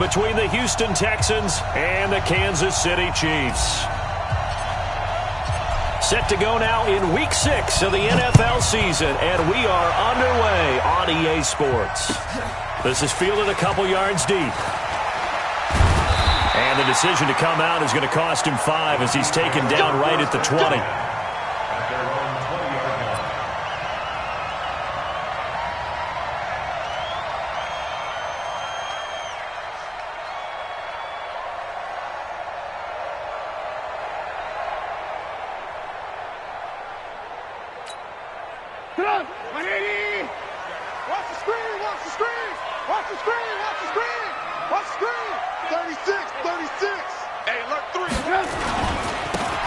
Between the Houston Texans and the Kansas City Chiefs. Set to go now in Week 6 of the NFL season, and we are underway on EA Sports. This is fielded a couple yards deep. And the decision to come out is going to cost him 5 as he's taken down right at the 20.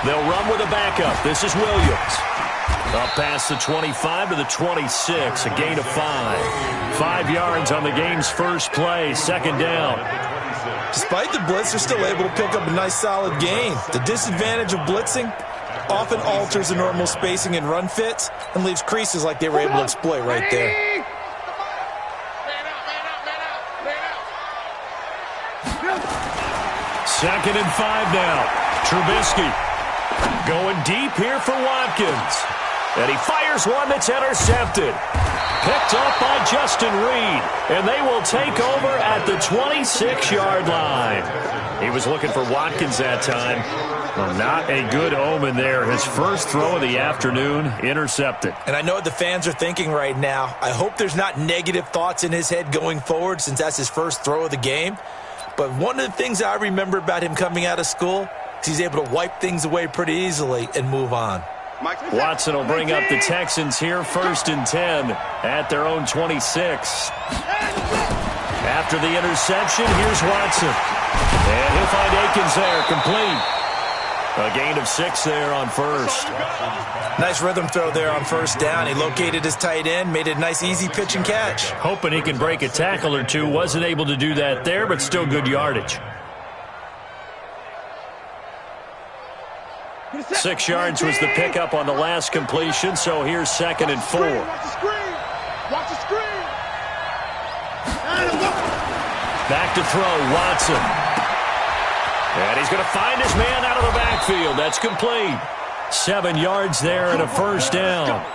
They'll run with a backup. This is Williams. Up past the 25 to the 26, a gain of 5. 5 yards on the game's first play, second down. Despite the blitz, they're still able to pick up a nice solid gain. The disadvantage of blitzing often alters the normal spacing and run fits and leaves creases like they were able to exploit right there. Second and 5 now. Trubisky going deep here for Watkins. And he fires one that's intercepted. Picked up by Justin Reed. And they will take over at the 26-yard line. He was looking for Watkins that time. Well, not a good omen there. His first throw of the afternoon intercepted. And I know what the fans are thinking right now. I hope there's not negative thoughts in his head going forward since that's his first throw of the game. But one of the things I remember about him coming out of school is he's able to wipe things away pretty easily and move on. Watson will bring up the Texans here, first and 10 at their own 26. After the interception, here's Watson. And he'll find Akins there, complete. A gain of 6 there on first. Nice rhythm throw there on first down. He located his tight end, made it a nice, easy pitch and catch. Hoping he can break a tackle or two. Wasn't able to do that there, but still good yardage. 6 yards was the pickup on the last completion, so here's second and 4. Watch the screen. Back to throw, Watson. And he's going to find his man out of the backfield. That's complete. 7 yards there and a first down.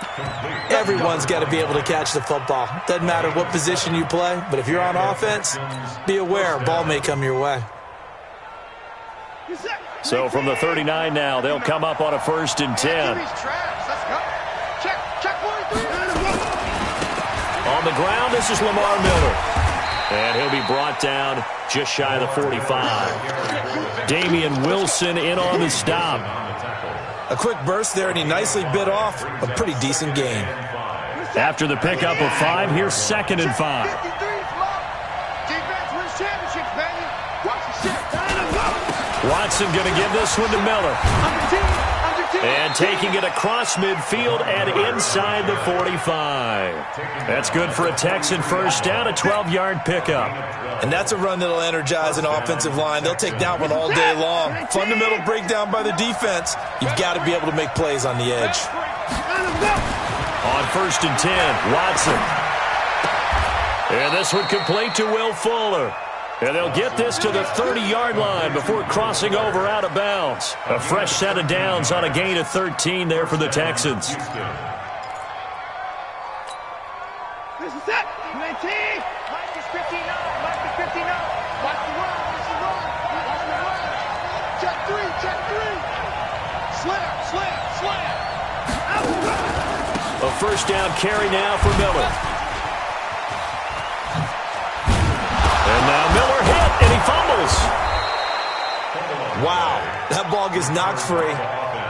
Everyone's got to be able to catch the football. Doesn't matter what position you play, but if you're on offense, be aware a ball may come your way. So from the 39 now, they'll come up on a first and 10. On the ground, this is Lamar Miller. And he'll be brought down just shy of the 45. Damian Wilson in on the stop. A quick burst there, and he nicely bit off a pretty decent gain. After the pickup of 5, here's second and 5. Watson going to give this one to Miller. And taking it across midfield and inside the 45. That's good for a Texan first down, a 12-yard pickup. And that's a run that'll energize an offensive line. They'll take that one all day long. Fundamental breakdown by the defense. You've got to be able to make plays on the edge. On first and 10, Watson. And this one complete to Will Fuller. And they'll get this to the 30-yard line before crossing over out of bounds. A fresh set of downs on a gain of 13 there for the Texans. This is it. 19. Mike is 59. Mike is 59. Watch the run. Watch the run. Watch the run. Check 3. Check 3. Slam. A first down carry now for Miller. And now Miller hit, and he fumbles. Wow, that ball gets knocked free,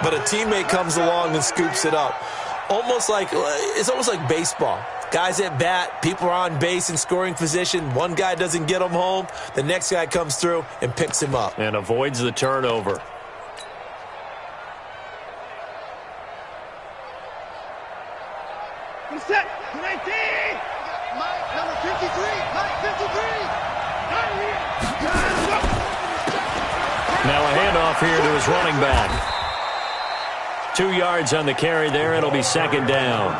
but a teammate comes along and scoops it up. It's almost like baseball. Guys at bat, people are on base in scoring position. One guy doesn't get him home. The next guy comes through and picks him up. And avoids the turnover. Set. 19. Mike, number 53. Mike, 53. Now a handoff here to his running back. 2 yards on the carry there. It'll be second down.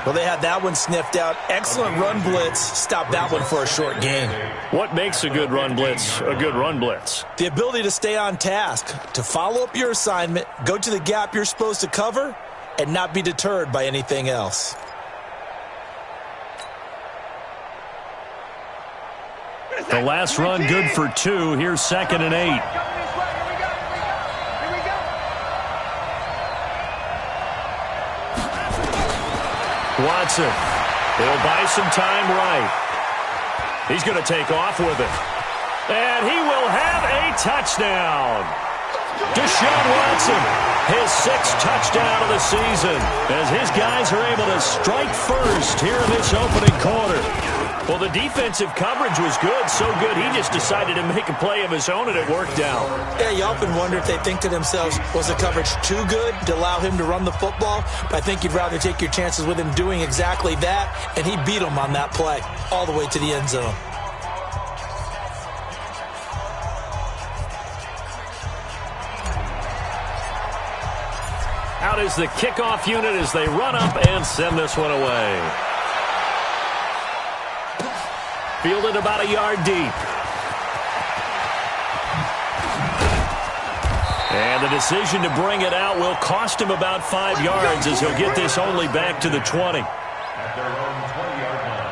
Well, they had that one sniffed out. Excellent run blitz. Stop that one for a short gain. What makes a good run blitz a good run blitz? The ability to stay on task, to follow up your assignment, go to the gap you're supposed to cover, and not be deterred by anything else. The last run good for 2. Here's 2nd and 8. Watson. He'll buy some time right. He's going to take off with it. And he will have a touchdown. Deshaun Watson, his 6th touchdown of the season, as his guys are able to strike first here in this opening quarter. Well, the defensive coverage was good, so good he just decided to make a play of his own, and it worked out. Yeah, you often wonder if they think to themselves, was the coverage too good to allow him to run the football? But I think you'd rather take your chances with him doing exactly that, and he beat him on that play all the way to the end zone. Out is the kickoff unit as they run up and send this one away. Fielded about a yard deep. And the decision to bring it out will cost him about 5 yards as he'll get this only back to the 20. At their own 20-yard line.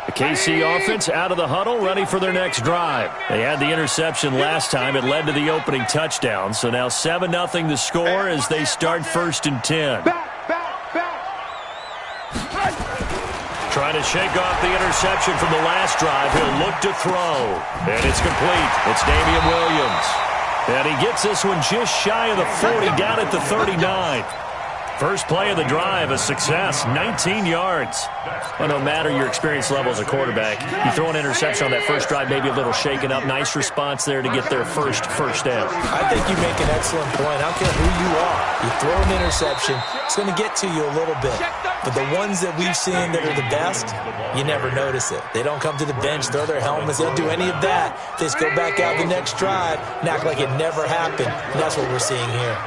The KC offense out of the huddle, ready for their next drive. They had the interception last time. It led to the opening touchdown. So now 7-0 the score as they start 1st and 10. Trying to shake off the interception from the last drive. He'll look to throw. And it's complete. It's Damian Williams. And he gets this one just shy of the 40, down at the 39. First play of the drive, a success, 19 yards. Well, no matter your experience level as a quarterback, you throw an interception on that first drive, maybe a little shaken up. Nice response there to get their first down. I think you make an excellent point. I don't care who you are. You throw an interception, it's going to get to you a little bit. But the ones that we've seen that are the best, you never notice it. They don't come to the bench, throw their helmets. They don't do any of that. They just go back out the next drive and act like it never happened. And that's what we're seeing here.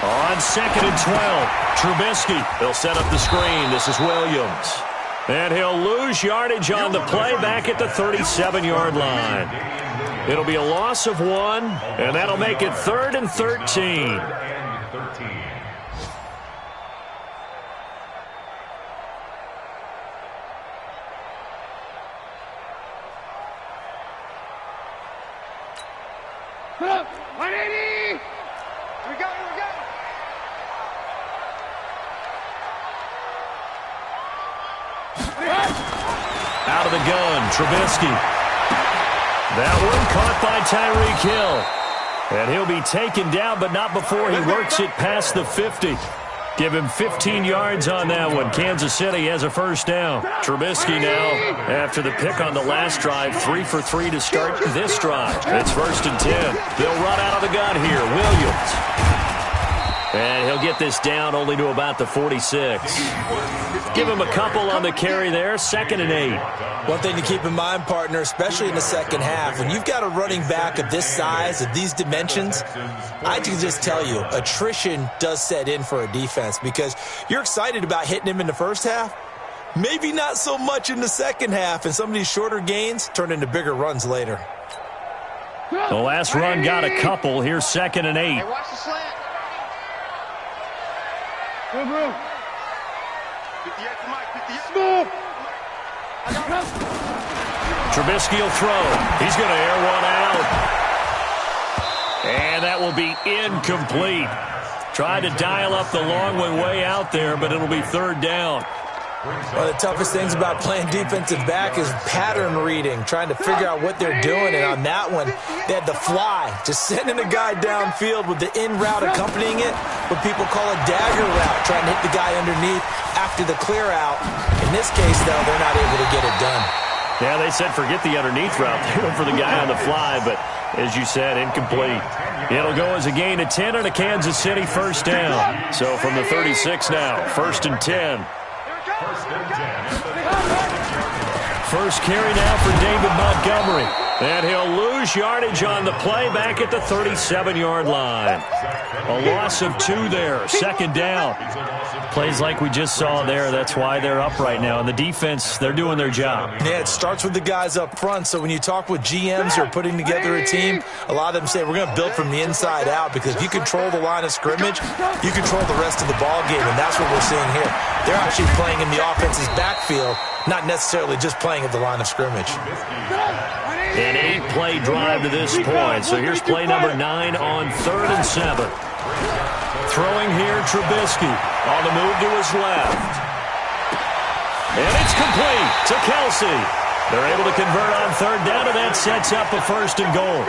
On 2nd and 12, Trubisky. He'll set up the screen. This is Williams. And he'll lose yardage on the play back at the 37-yard line. It'll be a loss of 1, and that'll make it 3rd and 13. Out of the gun, Trubisky. That one caught by Tyreek Hill. And he'll be taken down, but not before he works it past the 50. Give him 15 yards on that one. Kansas City has a first down. Trubisky now, after the pick on the last drive, 3 for 3 to start this drive. It's 1st and 10. They'll run out of the gun here. Williams. And he'll get this down only to about the 46. Give him a couple on the carry there. 2nd and 8. One thing to keep in mind, partner, especially in the second half, when you've got a running back of this size, of these dimensions, I can just tell you, attrition does set in for a defense because you're excited about hitting him in the first half. Maybe not so much in the second half, and some of these shorter gains turn into bigger runs later. The last run got a couple. Here's 2nd and 8. Hey, watch the slant. Good move. 58 to Mike. 58. Move. Trubisky will throw. He's going to air one out. And that will be incomplete. Tried to dial up the long one way out there, but it'll be 3rd down. One of the toughest things about playing defensive back is pattern reading, trying to figure out what they're doing. And on that one, they had the fly, just sending a guy downfield with the in route accompanying it, what people call a dagger route, trying to hit the guy underneath after the clear out. In this case, though, they're not able to get it done. Yeah, they said forget the underneath route. They went for the guy on the fly, but as you said, incomplete. It'll go as a gain of 10 and a Kansas City first down. So from the 36 now, 1st and 10. First and 10. First carry now for David Montgomery. And he'll lose yardage on the play back at the 37-yard line. A loss of 2 there. Second down. Plays like we just saw there. That's why they're up right now. And the defense, they're doing their job. Yeah, it starts with the guys up front. So when you talk with GMs who are putting together a team, a lot of them say we're going to build from the inside out, because if you control the line of scrimmage, you control the rest of the ball game, and that's what we're seeing here. They're actually playing in the offense's backfield, not necessarily just playing at the line of scrimmage. An 8-play drive to this point. So here's play number 9 on 3rd and 7. Throwing here, Trubisky on the move to his left. And it's complete to Kelsey. They're able to convert on 3rd down, and that sets up a 1st and goal.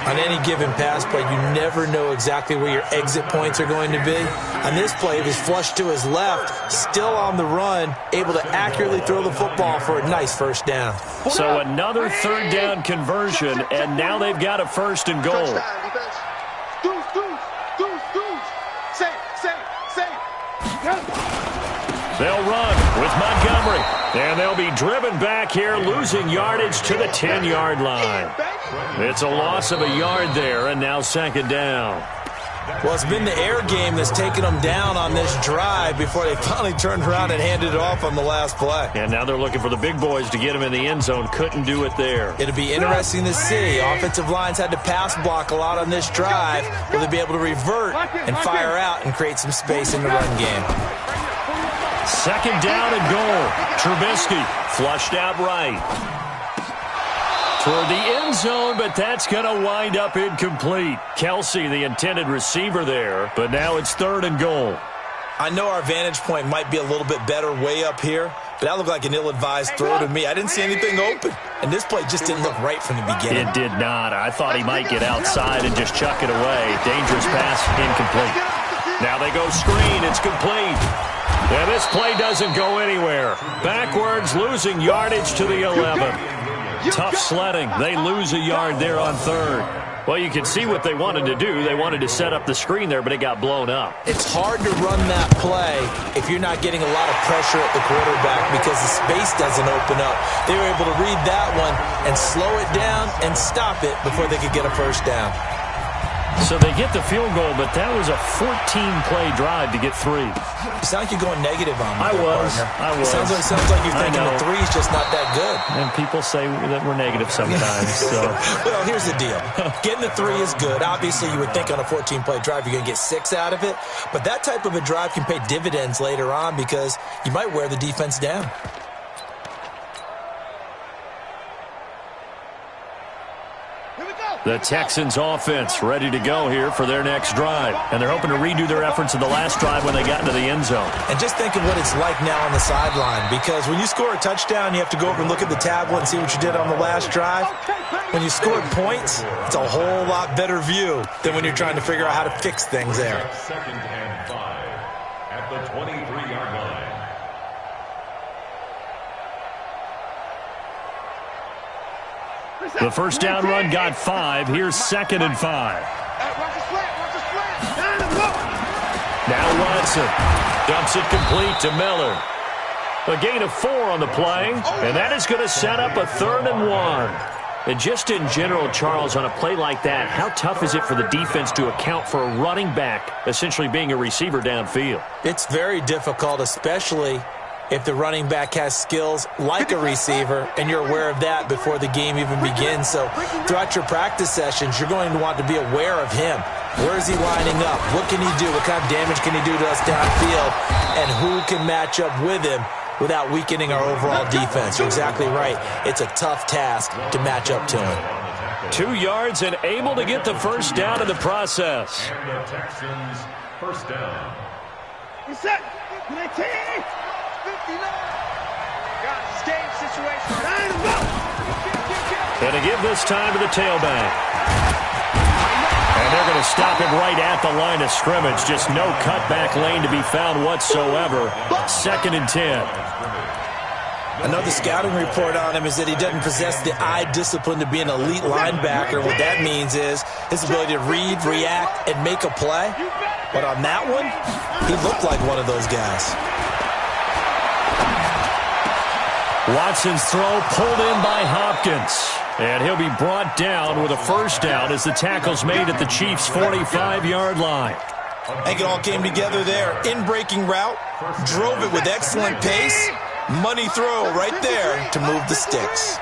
On any given pass play, you never know exactly where your exit points are going to be. On this play, it was flushed to his left, still on the run, able to accurately throw the football for a nice 1st down. So another 3rd down conversion, and now they've got a 1st and goal. They'll run with Montgomery, and they'll be driven back here, losing yardage to the 10-yard line. It's a loss of a yard there, and now 2nd down. Well, it's been the air game that's taken them down on this drive before they finally turned around and handed it off on the last play. And now they're looking for the big boys to get them in the end zone. Couldn't do it there. It'll be interesting to see. Offensive lines had to pass block a lot on this drive. Will they be able to revert and fire out and create some space in the run game? 2nd down and goal. Trubisky flushed out right. Toward the end zone, but that's going to wind up incomplete. Kelsey, the intended receiver there, but now it's 3rd and goal. I know our vantage point might be a little bit better way up here, but that looked like an ill-advised throw to me. I didn't see anything open, and this play just didn't look right from the beginning. It did not. I thought he might get outside and just chuck it away. Dangerous pass, incomplete. Now they go screen. It's complete. And this play doesn't go anywhere. Backwards, losing yardage to the 11. Tough sledding. They lose a yard there on 3rd. Well, you can see what they wanted to do. They wanted to set up the screen there, but it got blown up. It's hard to run that play if you're not getting a lot of pressure at the quarterback because the space doesn't open up. They were able to read that one and slow it down and stop it before they could get a 1st down. So they get the field goal, but that was a 14-play drive to get 3. You sound like you're going negative on me. I was. Sounds like you're thinking the 3's just not that good. And people say that we're negative sometimes. So. Well, here's the deal. Getting the 3 is good. Obviously, you would think on a 14-play drive you're going to get 6 out of it. But that type of a drive can pay dividends later on because you might wear the defense down. The Texans offense ready to go here for their next drive. And they're hoping to redo their efforts of the last drive when they got into the end zone. And just think of what it's like now on the sideline, because when you score a touchdown, you have to go over and look at the tablet and see what you did on the last drive. When you scored points, it's a whole lot better view than when you're trying to figure out how to fix things there. 2nd and 5 at the 23-yard line. The 1st down run got 5. Here's 2nd and 5. Now Watson dumps it complete to Miller. A gain of 4 on the play, and that is going to set up a 3rd and 1. And just in general, Charles, on a play like that, how tough is it for the defense to account for a running back essentially being a receiver downfield? It's very difficult, especially if the running back has skills like a receiver, and you're aware of that before the game even begins. So throughout your practice sessions, you're going to want to be aware of him. Where is he lining up? What can he do? What kind of damage can he do to us downfield? And who can match up with him without weakening our overall defense? You're exactly right. It's a tough task to match up to him. 2 yards and able to get the 1st down in the process. And the Texans, 1st down. Reset. 19. 59. Guys, it's game situation. And to give this time to the tailback. And they're going to stop him right at the line of scrimmage. Just no cutback lane to be found whatsoever. 2nd and 10. Another scouting report on him is that he doesn't possess the eye discipline to be an elite linebacker. What that means is his ability to read, react, and make a play. But on that one, he looked like one of those guys. Watson's throw pulled in by Hopkins. And he'll be brought down with a first down as the tackle's made at the Chiefs' 45-yard line. I think it all came together there. In-breaking route, drove it with excellent pace. Money throw right there to move the sticks.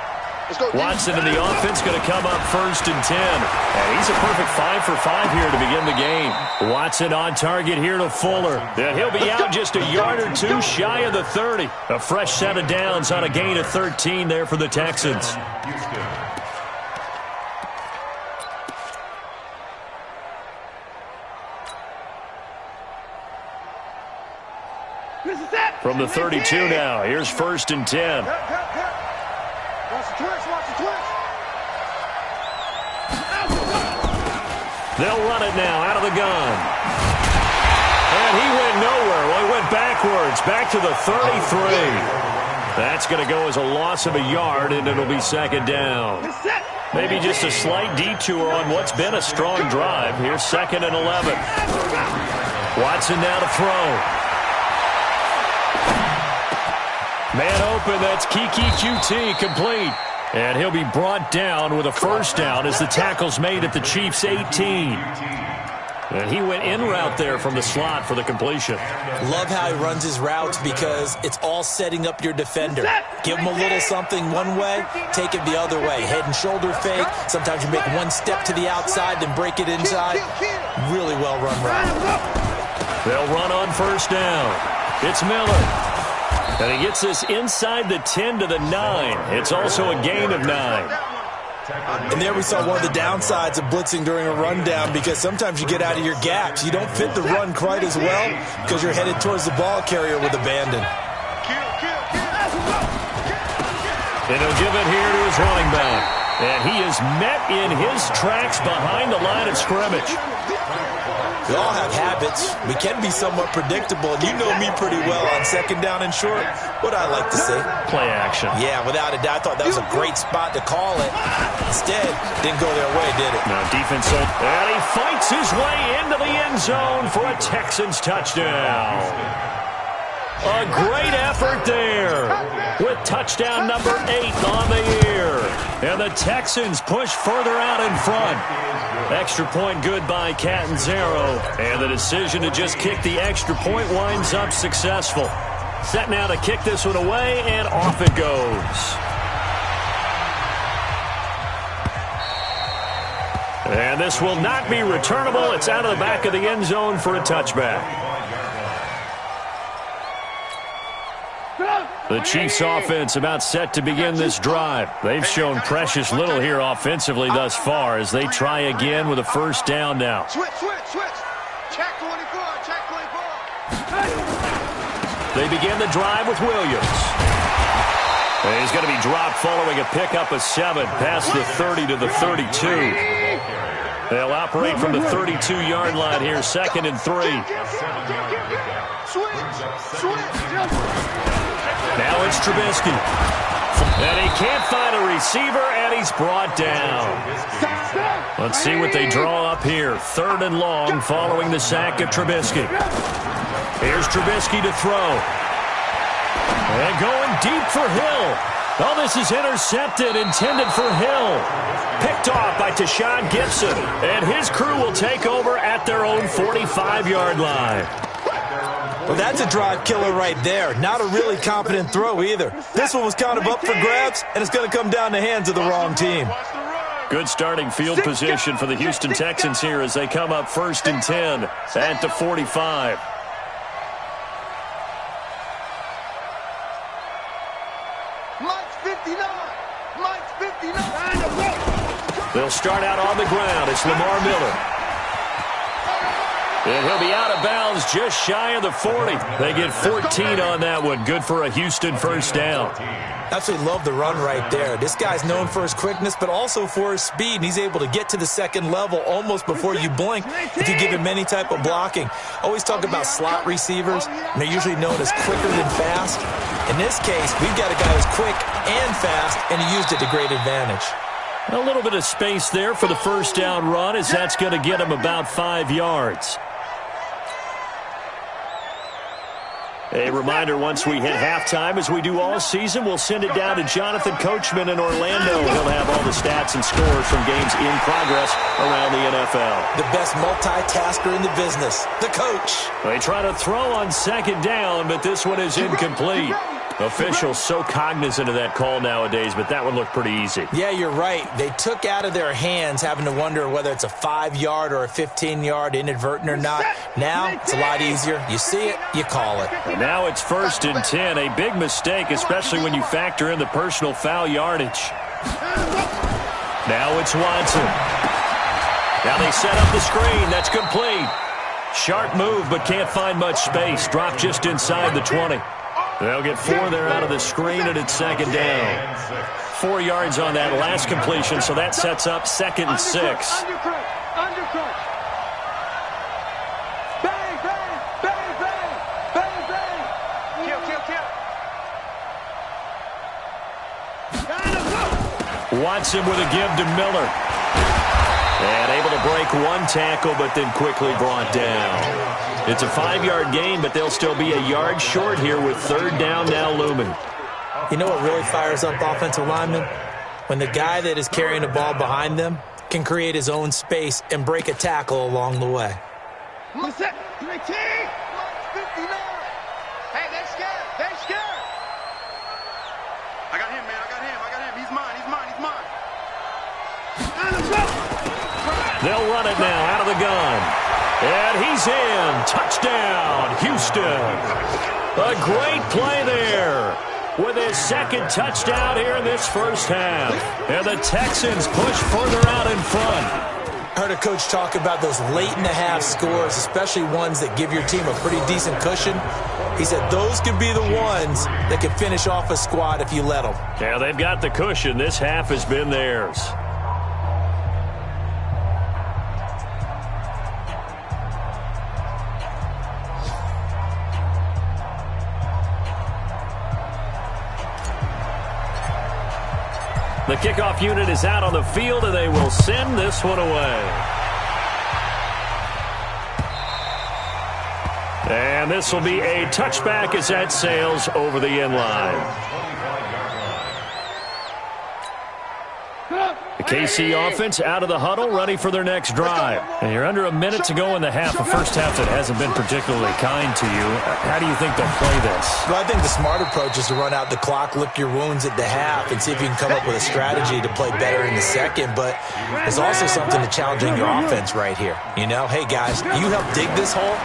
Watson and the offense going to come up 1st and 10. And he's a perfect 5 for 5 here to begin the game. Watson on target here to Fuller. And he'll be out just a yard or two shy of the 30. A fresh set of downs on a gain of 13 there for the Texans. From the 32 now, here's 1st and 10. They'll run it now out of the gun. And he went nowhere. Well, he went backwards, back to the 33. That's going to go as a loss of a yard, and it'll be 2nd down. Maybe just a slight detour on what's been a strong drive. Here's 2nd and 11. Watson now to throw. Man open, that's Kiki QT complete. And he'll be brought down with a first down as the tackle's made at the Chiefs' 18. And he went in route there from the slot for the completion. Love how he runs his routes because it's all setting up your defender. Give him a little something one way, take it the other way. Head and shoulder fake. Sometimes you make one step to the outside, then break it inside. Really well run route. They'll run on first down. It's Miller. And he gets this inside the 10 to the 9. It's also a gain of 9. And there we saw one of the downsides of blitzing during a rundown because sometimes you get out of your gaps. You don't fit the run quite as well because you're headed towards the ball carrier with abandon. And he'll give it here to his running back. And he is met in his tracks behind the line of scrimmage. We all have habits. We can be somewhat predictable. And you know me pretty well on 2nd down and short. What I like to say? Play action. Yeah, without a doubt. I thought that was a great spot to call it. Instead, didn't go their way, did it? Now defense. And he fights his way into the end zone for a Texans touchdown. A great effort there with touchdown number 8 on the year. And the Texans push further out in front. Extra point good by Catanzaro. And the decision to just kick the extra point winds up successful. Set now to kick this one away, and off it goes. And this will not be returnable. It's out of the back of the end zone for a touchback. The Chiefs offense about set to begin this drive. They've shown precious little here offensively thus far as they try again with a first down now. Switch. Check 24, check 24. They begin the drive with Williams. And he's going to be dropped following a pickup of 7 past the 30 to the 32. They'll operate from the 32-yard line here, 2nd and 3. Now it's Trubisky. And he can't find a receiver, and he's brought down. Let's see what they draw up here. 3rd and long following the sack of Trubisky. Here's Trubisky to throw. And going deep for Hill. Oh, this is intercepted, intended for Hill. Picked off by Tashawn Gibson. And his crew will take over at their own 45-yard line. Well, that's a drive killer right there. Not a really competent throw either. This one was kind of up for grabs, and it's going to come down the hands of the wrong team. Good starting field position for the Houston Texans here as they come up 1st and 10 at the 45. Mike's 59. Mike's 59. They'll start out on the ground. It's Lamar Miller. And he'll be out of bounds just shy of the 40. They get 14 on that one. Good for a Houston first down. Absolutely love the run right there. This guy's known for his quickness, but also for his speed. And he's able to get to the 2nd level almost before you blink if you give him any type of blocking. Always talk about slot receivers, and they're usually known as quicker than fast. In this case, we've got a guy who's quick and fast, and he used it to great advantage. A little bit of space there for the first down run as that's going to get him about 5 yards. A reminder, once we hit halftime, as we do all season, we'll send it down to Jonathan Coachman in Orlando. He'll have all the stats and scores from games in progress around the NFL. The best multitasker in the business, the coach. They try to throw on second down, but this one is incomplete. Officials so cognizant of that call nowadays, but that one looked pretty easy. Yeah, you're right. They took out of their hands having to wonder whether it's a 5-yard or a 15-yard inadvertent or not. Now, it's a lot easier. You see it, you call it. And now it's 1st and 10. A big mistake, especially when you factor in the personal foul yardage. Now it's Watson. Now they set up the screen. That's complete. Sharp move, but can't find much space. Dropped just inside the 20. They'll get 4 there out of the screen, and it's 2nd down. 4 yards on that last completion, so that sets up 2nd and 6. Undercut. Bang, bang, bang, bang, bang, bang. Kill. Watson with a give to Miller. And able to break 1 tackle, but then quickly brought down. It's a 5-yard gain, but they'll still be a yard short here with 3rd down now looming. You know what really fires up offensive linemen? When the guy that is carrying the ball behind them can create his own space and break a tackle along the way. What's that? 19. 59. Hey, they're scared. I got him, man. He's mine. They'll run it now out of the gun. And he's in. Touchdown, Houston. A great play there with his 2nd touchdown here in this first half. And the Texans push further out in front. I heard a coach talk about those late-in-the-half scores, especially ones that give your team a pretty decent cushion. He said those could be the ones that could finish off a squad if you let them. Yeah, they've got the cushion. This half has been theirs. The kickoff unit is out on the field, and they will send this one away. And this will be a touchback as that sails over the end line. The KC offense out of the huddle, ready for their next drive. And you're under a minute to go in the half, a first half that hasn't been particularly kind to you. How do you think they'll play this? Well, I think the smart approach is to run out the clock, lick your wounds at the half, and see if you can come up with a strategy to play better in the second. But there's also something to challenging your offense right here. You know, hey, guys, you help dig this hole.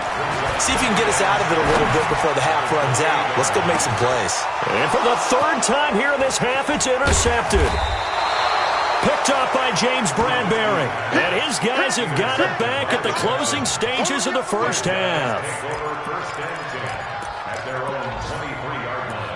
See if you can get us out of it a little bit before the half runs out. Let's go make some plays. And for the 3rd time here in this half, it's intercepted. Picked up by James Bradbury. And his guys have got it back at the closing stages of the first half. At their own 23-yard line.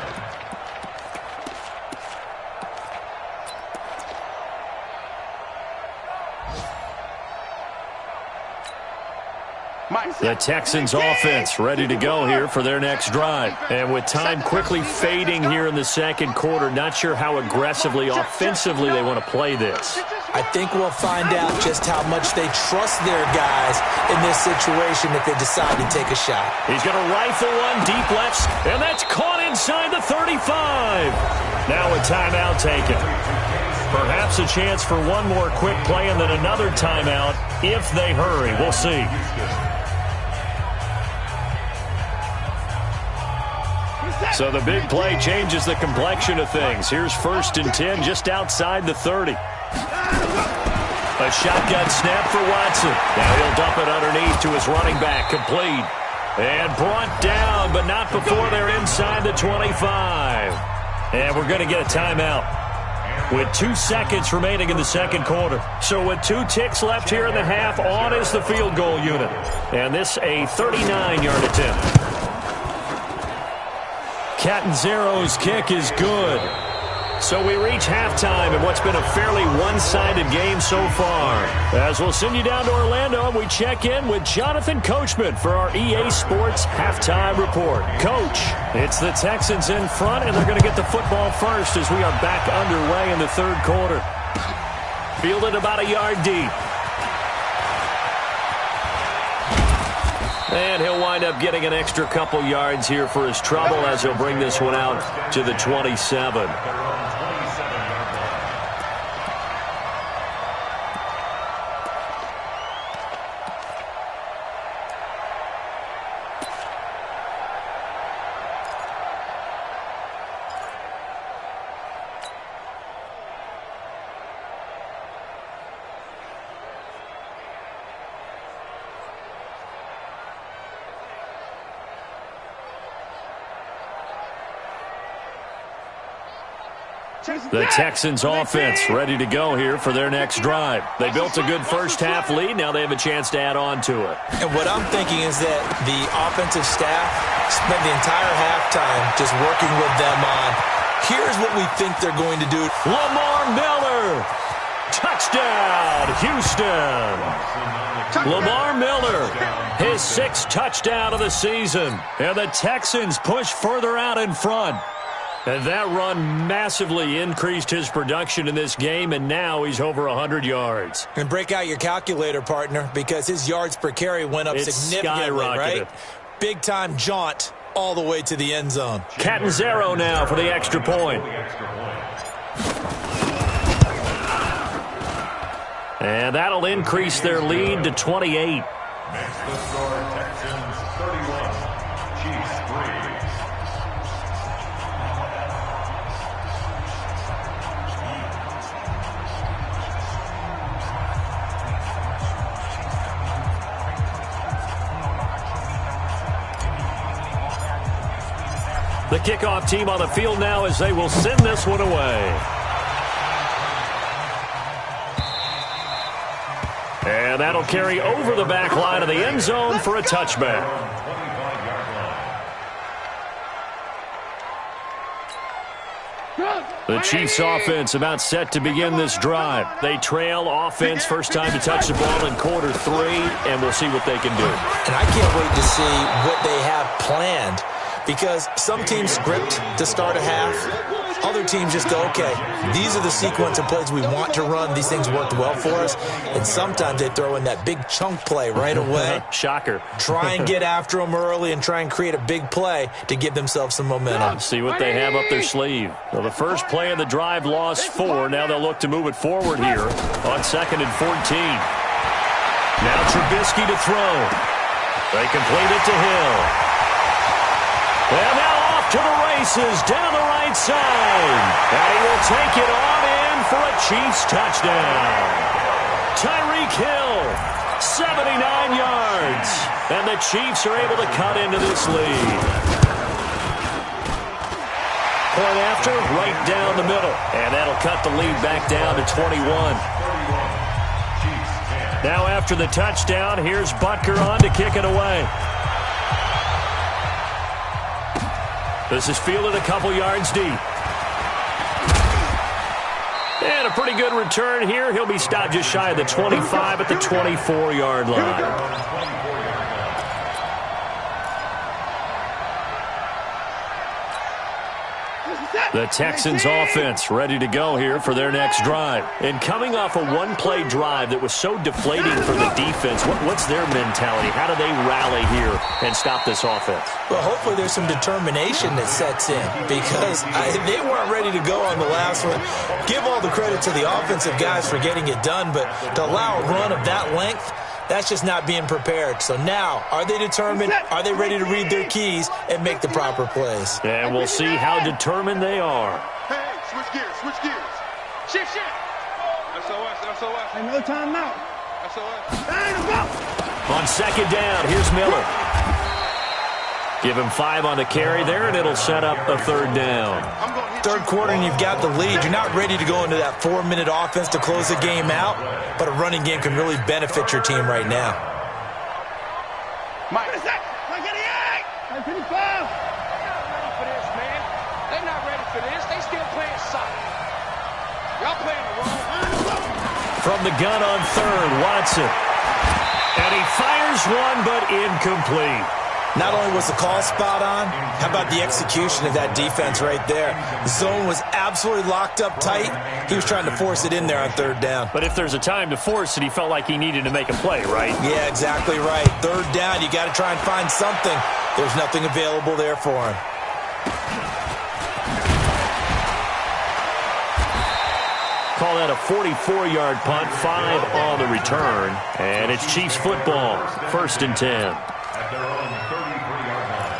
The Texans offense ready to go here for their next drive. And with time quickly fading here in the second quarter, not sure how aggressively, offensively they want to play this. I think we'll find out just how much they trust their guys in this situation if they decide to take a shot. He's going to rifle one deep left, and that's caught inside the 35. Now a timeout taken. Perhaps a chance for one more quick play and then another timeout if they hurry. We'll see. So the big play changes the complexion of things. Here's 1st and 10 just outside the 30. A shotgun snap for Watson. Now he'll dump it underneath to his running back. Complete. And brought down, but not before they're inside the 25. And we're going to get a timeout with 2 seconds remaining in the second quarter. So with 2 ticks left here in the half, on is the field goal unit. And this a 39-yard attempt. Catanzaro's kick is good. So we reach halftime in what's been a fairly one-sided game so far. As we'll send you down to Orlando, and we check in with Jonathan Coachman for our EA Sports Halftime Report. Coach, it's the Texans in front, and they're going to get the football first as we are back underway in the third quarter. Fielded about a yard deep. And he'll wind up getting an extra couple yards here for his trouble as he'll bring this one out to the 27. The Texans offense ready to go here for their next drive. They built a good first-half lead. Now they have a chance to add on to it. And what I'm thinking is that the offensive staff spent the entire halftime just working with them on, here's what we think they're going to do. Lamar Miller. Touchdown, Houston. Lamar Miller, his 6th touchdown of the season. And the Texans push further out in front. And that run massively increased his production in this game, and now he's over 100 yards. And break out your calculator, partner, because his yards per carry went up significantly, right? Big-time jaunt all the way to the end zone. Catanzaro now for the extra point. And that'll increase their lead to 28. Makes the score Texans 31, Chiefs 3. The kickoff team on the field now as they will send this one away. And that'll carry over the back line of the end zone for a touchback. The Chiefs offense about set to begin this drive. They trail offense first time to touch the ball in quarter 3, and we'll see what they can do. And I can't wait to see what they have planned, because some teams script to start a half. Other teams just go, okay, these are the sequence of plays we want to run. These things worked well for us. And sometimes they throw in that big chunk play right away. Shocker. Try and get after them early and try and create a big play to give themselves some momentum. See what they have up their sleeve. Well, the first play of the drive lost 4. Now they'll look to move it forward here on 2nd and 14. Now Trubisky to throw. They complete it to Hill. And now off to the races down the right side. And he will take it on in for a Chiefs touchdown. Tyreek Hill, 79 yards. And the Chiefs are able to cut into this lead. Point after, right down the middle. And that'll cut the lead back down to 21. Now after the touchdown, here's Butker on to kick it away. This is fielded a couple yards deep. And a pretty good return here. He'll be stopped just shy of the 25 at the 24-yard line. The Texans offense ready to go here for their next drive. And coming off a one-play drive that was so deflating for the defense, what's their mentality? How do they rally here and stop this offense? Well, hopefully there's some determination that sets in, because they weren't ready to go on the last one. Give all the credit to the offensive guys for getting it done, but to allow a run of that length, that's just not being prepared. So now, are they determined? Are they ready to read their keys and make the proper plays? And we'll see how determined they are. Hey, switch gears, switch gears. Shift. Hey, no timeout. On 2nd down, here's Miller. Give him 5 on the carry there, and it'll set up a 3rd down. Third quarter, and you've got the lead. You're not ready to go into that 4-minute offense to close the game out, but a running game can really benefit your team right now. Mike, what is that? 55. They're not ready for this, man. They're not ready for this. They still playing soccer. Y'all playing the wrong. From the gun on 3rd, Watson. And he fires one, but incomplete. Not only was the call spot on, how about the execution of that defense right there? The zone was absolutely locked up tight. He was trying to force it in there on third down. But if there's a time to force it, he felt like he needed to make a play, right? Yeah, exactly right. Third down, you got to try and find something. There's nothing available there for him. Call that a 44-yard punt, 5 on the return. And it's Chiefs football, 1st and 10. At their own 33-yard line.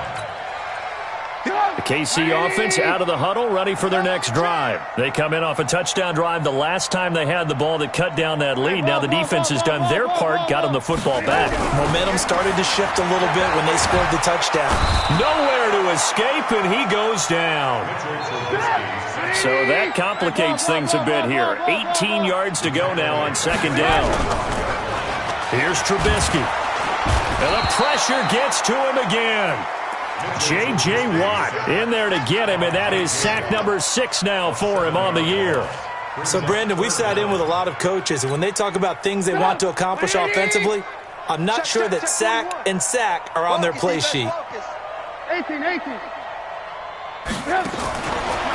The KC offense out of the huddle, ready for their next drive. They come in off a touchdown drive the last time they had the ball that cut down that lead. Now the defense has done their part, got them the football back. Momentum started to shift a little bit when they scored the touchdown. Nowhere to escape, and he goes down. So that complicates things a bit here. 18 yards to go now on 2nd down. Here's Trubisky. And the pressure gets to him again. J.J. Watt in there to get him, and that is sack number 6 now for him on the year. So, Brandon, we sat in with a lot of coaches, and when they talk about things they want to accomplish offensively, I'm not sure that sack and sack are on their play sheet. 18.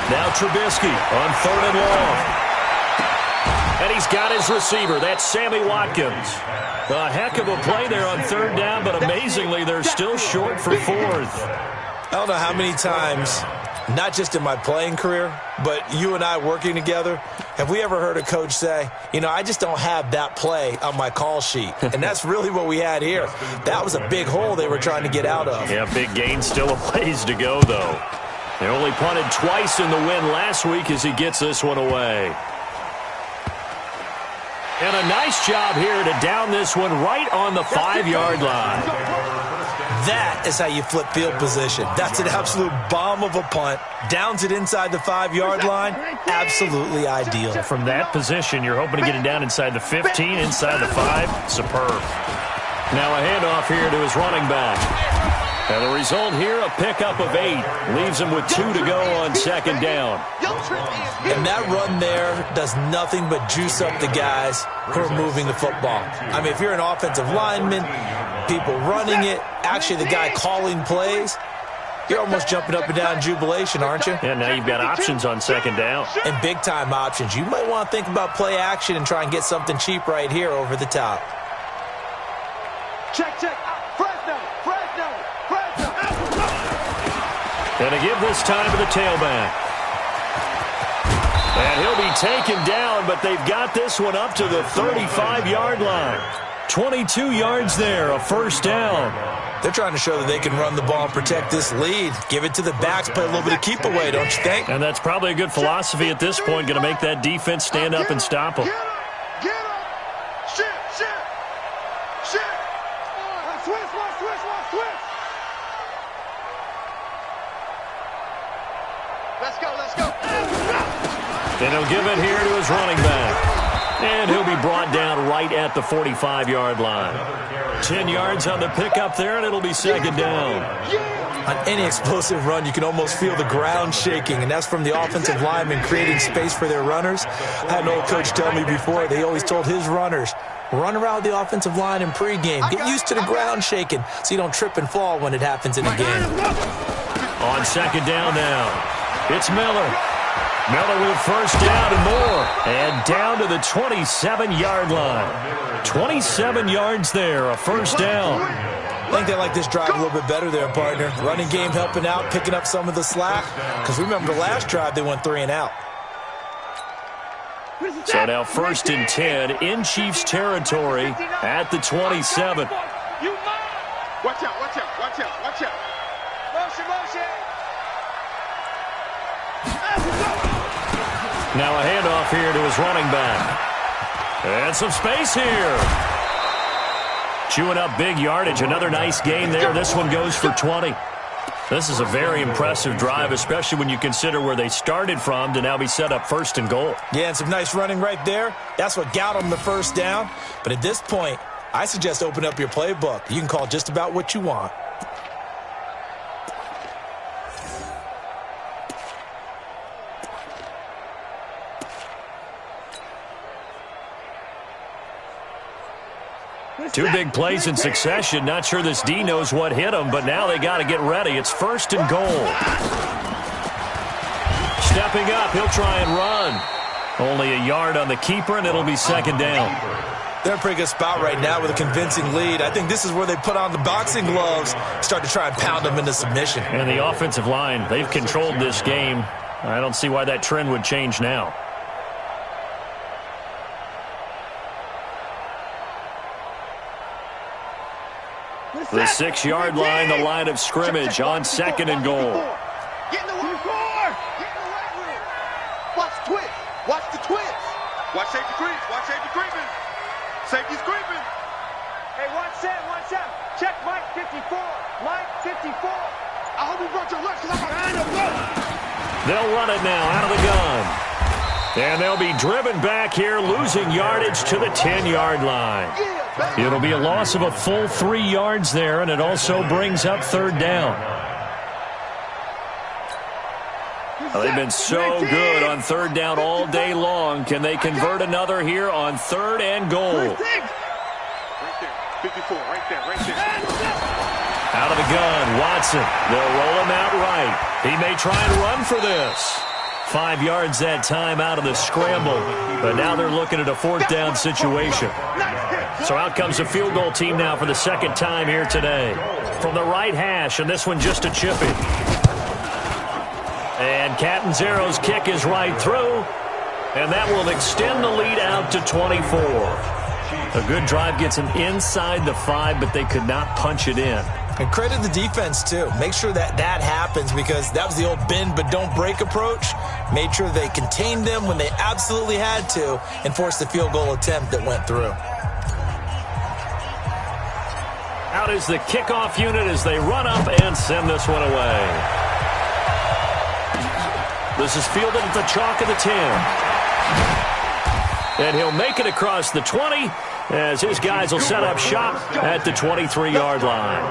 Now Trubisky on 3rd and long. And he's got his receiver. That's Sammy Watkins. A heck of a play there on 3rd down, but amazingly, they're still short for 4th. I don't know how many times, not just in my playing career, but you and I working together, have we ever heard a coach say, you know, I just don't have that play on my call sheet. And that's really what we had here. That was a big hole they were trying to get out of. Yeah, big gain, still a ways to go, though. They only punted twice in the win last week as he gets this one away. And a nice job here to down this one right on the 5-yard line. That is how you flip field position. That's an absolute bomb of a punt. Downs it inside the 5-yard line. Absolutely ideal. From that position, you're hoping to get it down inside the 15, inside the 5. Superb. Now a handoff here to his running back. And the result here, a pickup of 8. Leaves him with 2 to go on 2nd down. And that run there does nothing but juice up the guys who are moving the football. I mean, if you're an offensive lineman, people running it, actually the guy calling plays, you're almost jumping up and down in jubilation, aren't you? And now you've got options on 2nd down. And big-time options. You might want to think about play action and try and get something cheap right here over the top. Check. Fresno. And to give this time to the tailback. And he'll be taken down, but they've got this one up to the 35-yard line. 22 yards there, a 1st down. They're trying to show that they can run the ball and protect this lead. Give it to the backs, play a little bit of keep away, don't you think? And that's probably a good philosophy at this point, going to make that defense stand up and stop them. Get up. Shit. Switch. Let's go. And he'll give it here to his running back. And he'll be brought down right at the 45-yard line. 10 yards on the pickup there, and it'll be 2nd down. On any explosive run, you can almost feel the ground shaking, and that's from the offensive linemen creating space for their runners. I had an old coach tell me before, they always told his runners, run around the offensive line in pregame. Get used to the ground shaking so you don't trip and fall when it happens in a game. On 2nd down now. It's Miller. Miller with 1st down and more. And down to the 27-yard line. 27 yards there, a 1st down. I think they like this drive a little bit better there, partner. Running game helping out, picking up some of the slack. Because remember the last drive, they went 3 and out. So now 1st and 10 in Chiefs territory at the 27. Watch out. Motion. Now a handoff here to his running back. And some space here. Chewing up big yardage. Another nice gain there. This one goes for 20. This is a very impressive drive, especially when you consider where they started from to now be set up 1st and goal. Yeah, and some nice running right there. That's what got them the 1st down. But at this point, I suggest open up your playbook. You can call just about what you want. Two big plays in succession. Not sure this D knows what hit him, but now they got to get ready. It's 1st and goal. Stepping up, he'll try and run. Only a yard on the keeper, and it'll be 2nd down. They're in a pretty good spot right now with a convincing lead. I think this is where they put on the boxing gloves, start to try and pound them into submission. And the offensive line, they've controlled this game. I don't see why that trend would change now. The 6-yard line, the line of scrimmage on 2nd and goal. Get in the right room. Get in the right room. Watch the twist. Watch the twist. Watch safety creep. Watch safety creeping. Safety's creeping. Hey, 1-7. Check Mike 54. Mike 54. I hope you brought your lunch because I'm behind the blow. They'll run it now out of the gun. And they'll be driven back here, losing yardage to the 10-yard line. It'll be a loss of a full 3 yards there, and it also brings up 3rd down. Well, they've been so good on 3rd down all day long. Can they convert another here on 3rd and goal? Right there. 54. Right there. Out of the gun, Watson. They'll roll him out right. He may try and run for this. 5 yards that time out of the scramble. But now they're looking at a 4th down situation. So out comes the field goal team now for the 2nd time here today. From the right hash, and this one just a chippy. And Catanzaro's kick is right through. And that will extend the lead out to 24. A good drive gets them inside the 5, but they could not punch it in. And credit the defense, too. Make sure that happens because that was the old bend but don't break approach. Made sure they contained them when they absolutely had to and forced the field goal attempt that went through. Out is the kickoff unit as they run up and send this one away. This is fielded at the chalk of the 10. And he'll make it across the 20 as his guys will set up shop at the 23-yard line.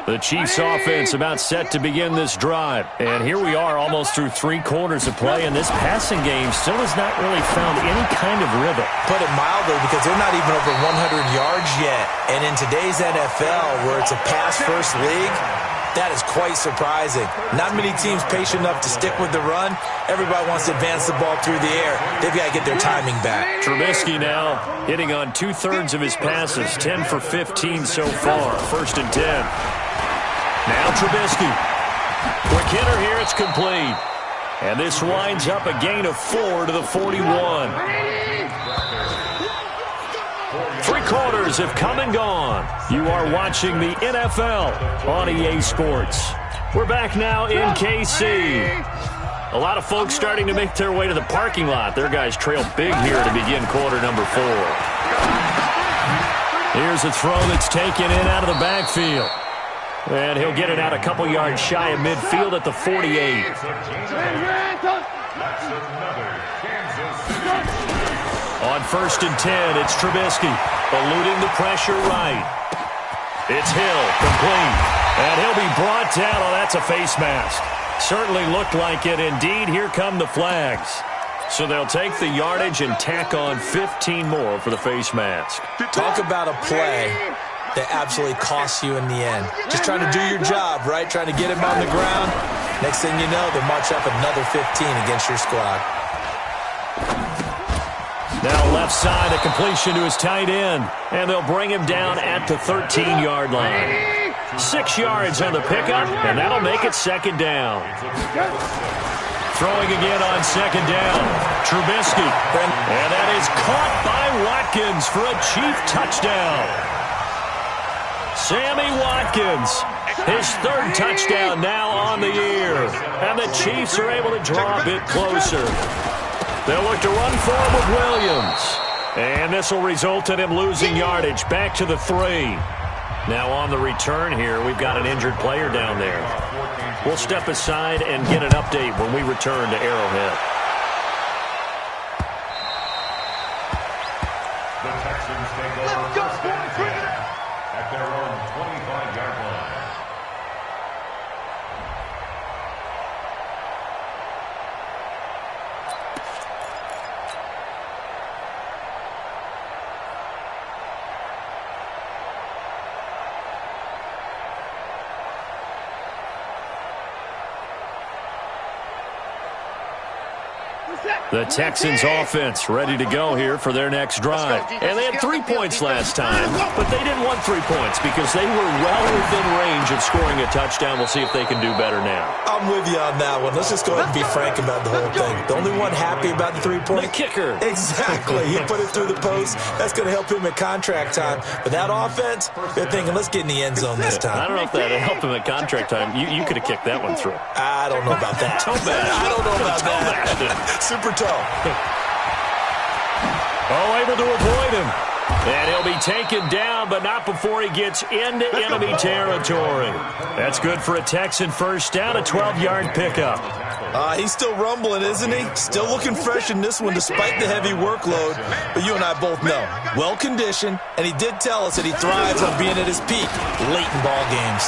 The Chiefs offense about set to begin this drive. And here we are almost through 3 quarters of play, and this passing game still has not really found any kind of rhythm. Put it mildly, because they're not even over 100 yards yet. And in today's NFL, where it's a pass-first league, that is quite surprising. Not many teams patient enough to stick with the run. Everybody wants to advance the ball through the air. They've got to get their timing back. Trubisky now hitting on 2/3 of his passes, 10 for 15 so far. 1st and 10. Now Trubisky. Quick hitter here, it's complete. And this winds up a gain of 4 to the 41. 3 quarters have come and gone. You are watching the NFL on EA Sports. We're back now in KC. A lot of folks starting to make their way to the parking lot. Their guys trail big here to begin quarter number 4. Here's a throw that's taken in out of the backfield. And he'll get it out a couple yards shy of midfield at the 48. On 1st and 10, it's Trubisky, eluding the pressure right. It's Hill, complete. And he'll be brought down. Oh, that's a face mask. Certainly looked like it. Indeed, here come the flags. So they'll take the yardage and tack on 15 more for the face mask. Talk about a play that absolutely costs you in the end. Just trying to do your job, right? Trying to get him on the ground. Next thing you know, they march up another 15 against your squad. Now left side, a completion to his tight end. And they'll bring him down at the 13-yard line. 6 yards on the pickup, and that'll make it 2nd down. Throwing again on 2nd down. Trubisky. And that is caught by Watkins for a Chief touchdown. Sammy Watkins, his 3rd touchdown now on the year. And the Chiefs are able to draw a bit closer. They'll look to run forward with Williams. And this will result in him losing yardage back to the 3. Now on the return here, we've got an injured player down there. We'll step aside and get an update when we return to Arrowhead. The Texans take over at their own 25-yard line. The Texans offense ready to go here for their next drive. And they had 3 points last time, but they didn't want 3 points because they were well within range of scoring a touchdown. We'll see if they can do better now. I'm with you on that one. Let's just go ahead and be frank about the whole thing. The only one happy about the 3-point? The kicker. Exactly. He put it through the post. That's going to help him at contract time. But that offense, they're thinking, let's get in the end zone this time. I don't know if that helped him at contract time. You could have kicked that one through. I don't know about that. I don't know about that. Super toe. Oh, able to avoid him. And he'll be taken down, but not before he gets into enemy territory. That's good for a Texan first down, a 12-yard pickup. He's still rumbling, isn't he? Still looking fresh in this one despite the heavy workload. But you and I both know, well-conditioned, and he did tell us that he thrives on being at his peak late in ball games.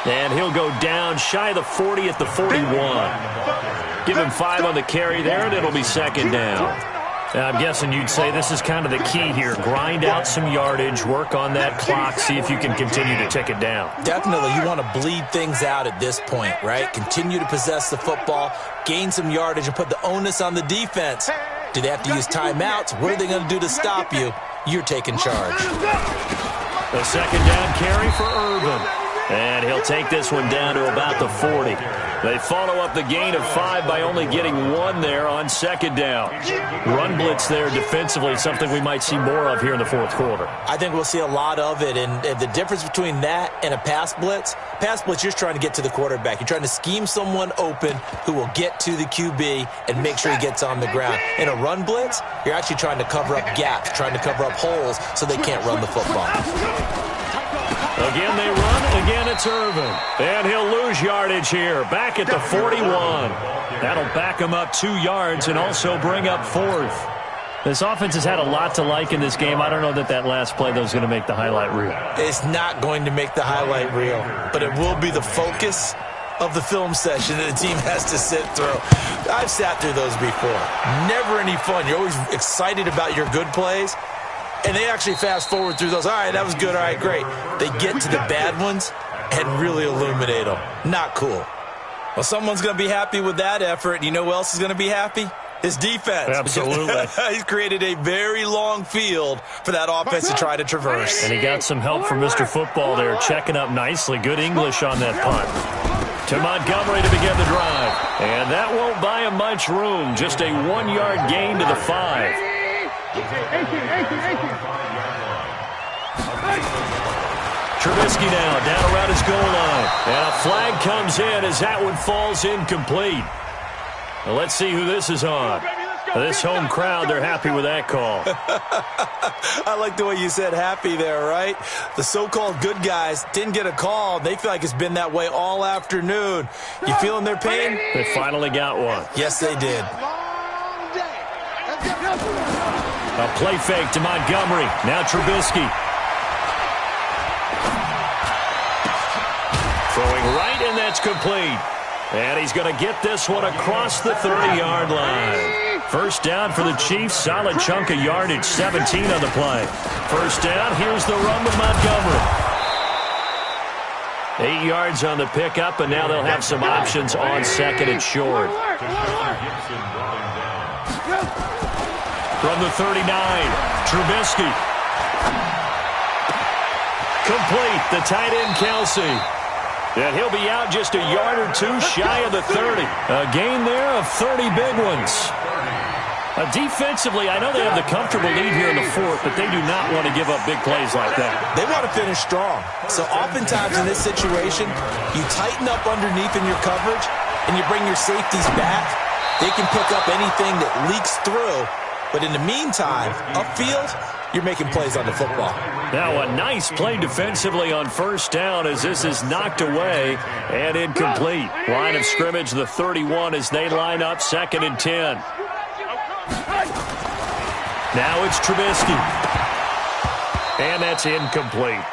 And he'll go down shy of the 40 at the 41. Give him 5 on the carry there, and it'll be second down. Now, I'm guessing you'd say this is kind of the key here. Grind out some yardage, work on that clock, see if you can continue to tick it down. Definitely. You want to bleed things out at this point, right? Continue to possess the football, gain some yardage, and put the onus on the defense. Do they have to use timeouts? What are they going to do to stop you? You're taking charge. A second down carry for Irvin. And he'll take this one down to about the 40. They follow up the gain of 5 by only getting 1 there on second down. Run blitz there defensively, something we might see more of here in the fourth quarter. I think we'll see a lot of it, and the difference between that and a pass blitz, you're just trying to get to the quarterback. You're trying to scheme someone open who will get to the QB and make sure he gets on the ground. In a run blitz, you're actually trying to cover up gaps, trying to cover up holes so they can't run the football. Again they run, again it's Irvin. And he'll lose yardage here, back at the 41. That'll back him up 2 yards and also bring up 4th. This offense has had a lot to like in this game. I don't know that last play, though, is going to make the highlight reel. It's not going to make the highlight reel, but it will be the focus of the film session that the team has to sit through. I've sat through those before. Never any fun. You're always excited about your good plays. And they actually fast forward through those. All right, that was good. All right, great. They get to the bad ones and really illuminate them. Not cool. Well, someone's going to be happy with that effort. And you know who else is going to be happy? His defense. Absolutely. He's created a very long field for that offense to try to traverse. And he got some help from Mr. Football there, checking up nicely. Good English on that punt. To Montgomery to begin the drive. And that won't buy him much room. Just a 1-yard gain to the 5. Trubisky now down around his goal line. And a flag comes in as that one falls incomplete. Well, let's see who this is on. This home crowd, they're happy with that call. I like the way you said happy there, right? The so-called good guys didn't get a call. They feel like it's been that way all afternoon. You feeling their pain? They finally got one. Yes, they did. A play fake to Montgomery. Now Trubisky. Throwing right, and that's complete. And he's going to get this one across the 30-yard line. First down for the Chiefs. Solid chunk of yardage. 17 on the play. First down. Here's the run with Montgomery. 8 yards on the pickup, and now they'll have some options on second and short. From the 39, Trubisky. Complete. The tight end, Kelsey. And he'll be out just a yard or 2 shy of the 30. A gain there of 30 big ones. Defensively, I know they have the comfortable lead here in the fourth, but they do not want to give up big plays like that. They want to finish strong. So oftentimes in this situation, you tighten up underneath in your coverage, and you bring your safeties back. They can pick up anything that leaks through. But in the meantime, upfield, you're making plays on the football. Now a nice play defensively on first down as this is knocked away and incomplete. Line of scrimmage, the 31 as they line up second and 10. Now it's Trubisky. And that's incomplete.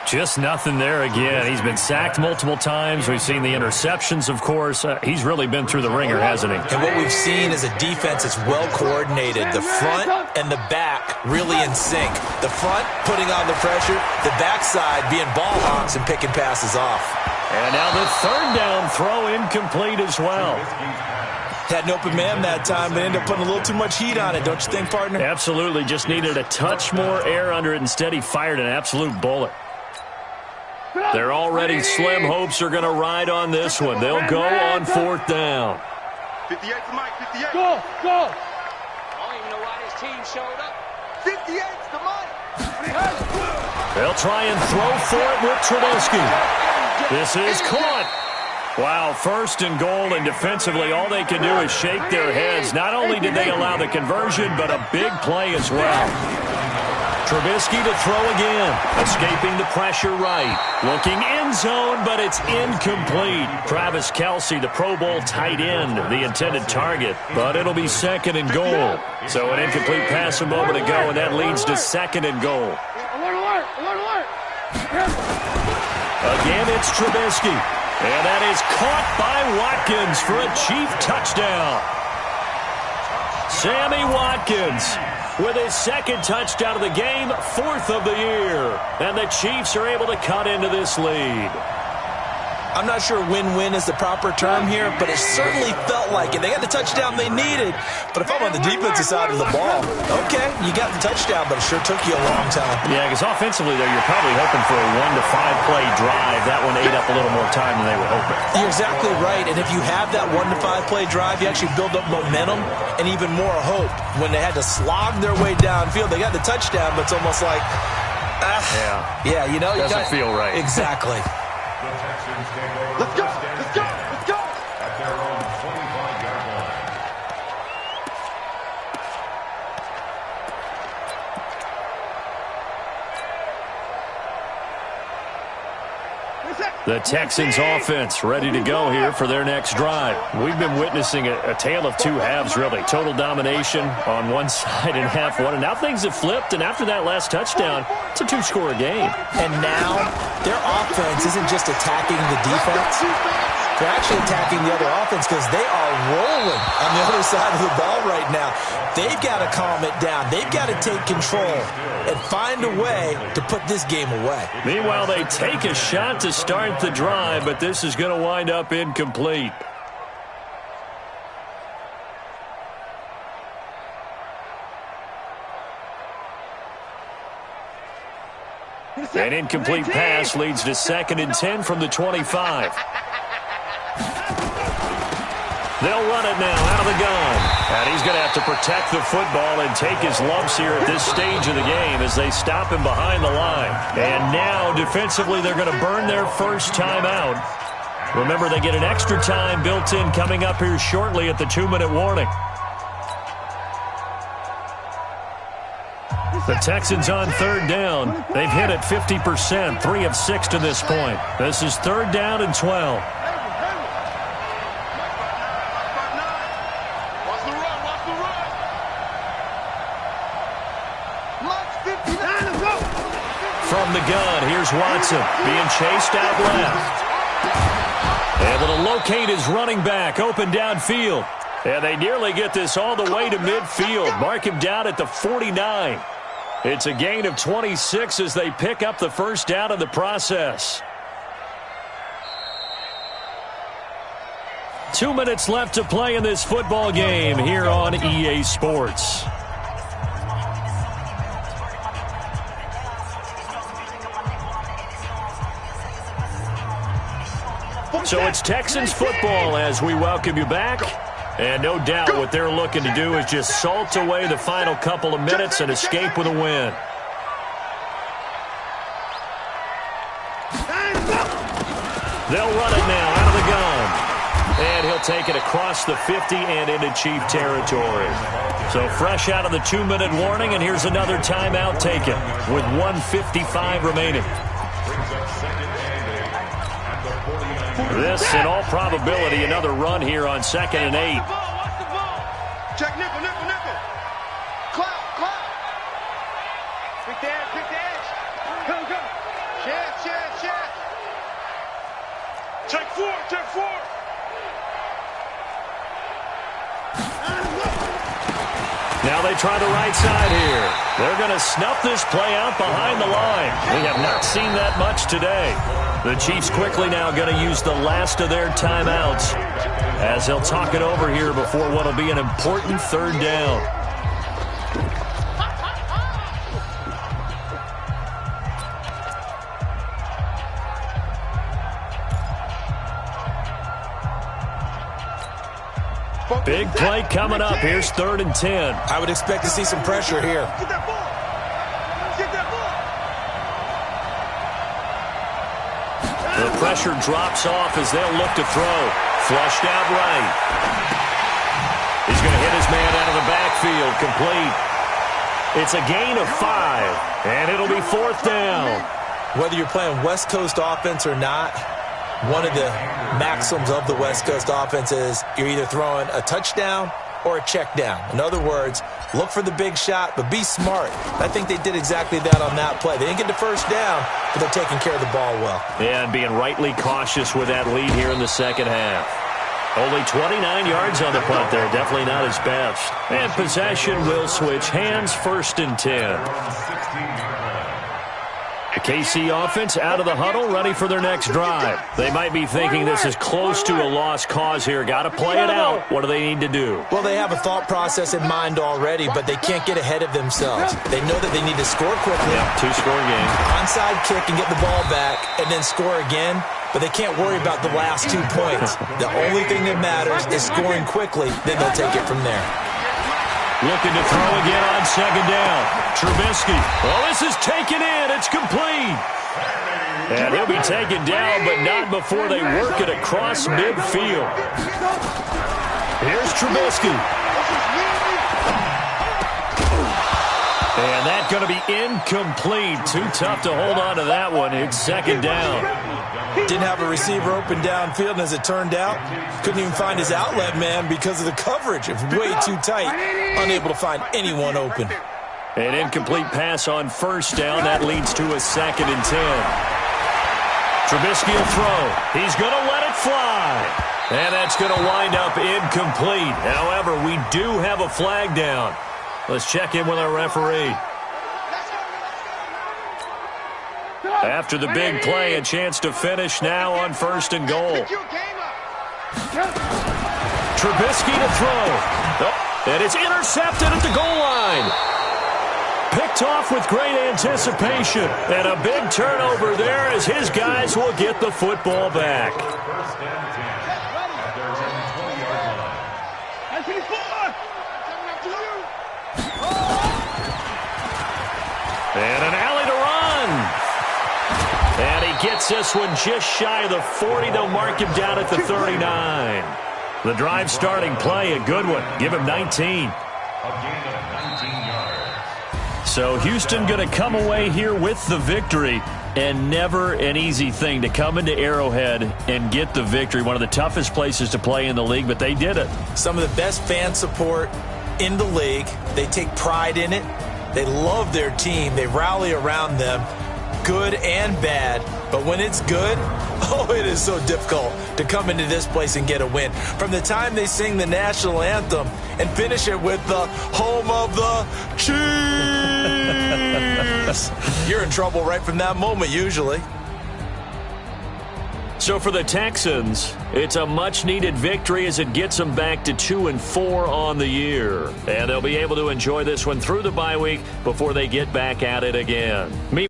Just nothing there again. He's been sacked multiple times. We've seen the interceptions, of course. He's really been through the ringer, hasn't he? And what we've seen is a defense that's well coordinated. The front and the back really in sync. The front putting on the pressure, the backside being ball hawks and picking passes off. And now the third down throw incomplete as well. Had an open man that time, but ended up putting a little too much heat on it, don't you think, partner? Absolutely. Just needed a touch more air under it. Instead, he fired an absolute bullet. Their already slim hopes are going to ride on this one. They'll go on fourth down. 58 to Mike, 58. Go. I don't even know why this team showed up. 58 to Mike. They'll try and throw for it with Trubisky. This is caught. Wow, first and goal, and defensively all they can do is shake their heads. Not only did they allow the conversion, but a big play as well. Trubisky to throw again. Escaping the pressure right. Looking end zone, but it's incomplete. Travis Kelce, the Pro Bowl tight end, the intended target. But it'll be second and goal. So an incomplete pass a moment ago, and that leads to second and goal. Alert. Again, it's Trubisky. And that is caught by Watkins for a Chief touchdown. Sammy Watkins with his second touchdown of the game, fourth of the year. And the Chiefs are able to cut into this lead. I'm not sure win-win is the proper term here, but it certainly felt like it. They got the touchdown they needed, but if I'm on the defensive side of the ball, okay, you got the touchdown, but it sure took you a long time. Yeah, because offensively, though, you're probably hoping for a 1 to 5 play drive. That one ate up a little more time than they were hoping. You're exactly right, and if you have that 1 to 5 play drive, you actually build up momentum and even more hope. When they had to slog their way downfield, they got the touchdown, but it's almost like, yeah, you know, doesn't feel right. Exactly. Let's go. At their own 25-yard line. The Texans offense ready to go here for their next drive. We've been witnessing a tale of two halves, really. Total domination on one side and half one. And now things have flipped, and after that last touchdown, it's a two-score game. And now their offense isn't just attacking the defense. They're actually attacking the other offense because they are rolling on the other side of the ball right now. They've got to calm it down. They've got to take control and find a way to put this game away. Meanwhile, they take a shot to start the drive, but this is going to wind up incomplete. An incomplete pass leads to 2nd and 10 from the 25. They'll run it now out of the gun. And he's going to have to protect the football and take his lumps here at this stage of the game as they stop him behind the line. And now, defensively, they're going to burn their first timeout. Remember, they get an extra time built in coming up here shortly at the 2-minute warning. The Texans on third down. They've hit it 50%, 3 of 6 to this point. This is 3rd down and 12. From the gun, here's Watson being chased out left. Able to locate his running back, open downfield. And they nearly get this all the way to midfield. Mark him down at the 49. It's a gain of 26 as they pick up the first down in the process. 2 minutes left to play in this football game here on EA Sports. So it's Texans football as we welcome you back. And no doubt what they're looking to do is just salt away the final couple of minutes and escape with a win. They'll run it now out of the gun. And he'll take it across the 50 and into Chief territory. So fresh out of the 2-minute warning, and here's another timeout taken with 1:55 remaining. This, in all probability, another run here on 2nd and 8. Check nickel. Cloud. Quick dash. Go. Share. Check four. Now they try the right side here. They're going to snuff this play out behind the line. We have not seen that much today. The Chiefs quickly now going to use the last of their timeouts as they'll talk it over here before what will be an important third down. Big play coming up. Here's 3rd and 10. I would expect to see some pressure here. Get that ball. Get that ball. The pressure drops off as they'll look to throw. Flushed out right. He's going to hit his man out of the backfield. Complete. It's a gain of 5, and it'll be 4th down. Whether you're playing West Coast offense or not, one of the maxims of the West Coast offense is you're either throwing a touchdown or a check down. In other words, look for the big shot, but be smart. I think they did exactly that on that play. They didn't get the first down, but they're taking care of the ball well. Yeah, and being rightly cautious with that lead here in the second half. Only 29 yards on the punt there. Definitely not his best. And possession will switch hands. 1st and 10. The KC offense out of the huddle, ready for their next drive. They might be thinking this is close to a lost cause here. Got to play it out. What do they need to do? Well, they have a thought process in mind already, but they can't get ahead of themselves. They know that they need to score quickly. Yep, 2-score game. Onside kick and get the ball back and then score again, but they can't worry about the last 2 points. The only thing that matters is scoring quickly, then they'll take it from there. Looking to throw again on 2nd down. Trubisky. Oh, this is taken in. It's complete. And he'll be taken down, but not before they work it across midfield. Here's Trubisky. And that's going to be incomplete. Too tough to hold on to that one. It's 2nd down. Didn't have a receiver open downfield, and as it turned out, couldn't even find his outlet man because of the coverage. It was way too tight. Unable to find anyone open. An incomplete pass on 1st down. That leads to a 2nd and 10. Trubisky will throw. He's going to let it fly. And that's going to wind up incomplete. However, we do have a flag down. Let's check in with our referee. After the big play, a chance to finish now on 1st and goal. Trubisky to throw. Oh, and it's intercepted at the goal line. Picked off with great anticipation. And a big turnover there as his guys will get the football back. And an alley to run. And he gets this one just shy of the 40. They'll mark him down at the 39. The drive starting play, a good one. Give him 19. So Houston going to come away here with the victory. And never an easy thing to come into Arrowhead and get the victory. One of the toughest places to play in the league, but they did it. Some of the best fan support in the league. They take pride in it. They love their team. They rally around them, good and bad. But when it's good, oh, it is so difficult to come into this place and get a win. From the time they sing the national anthem and finish it with the home of the Chiefs, you're in trouble right from that moment usually. So for the Texans, it's a much-needed victory as it gets them back to 2-4 on the year. And they'll be able to enjoy this one through the bye week before they get back at it again. Meet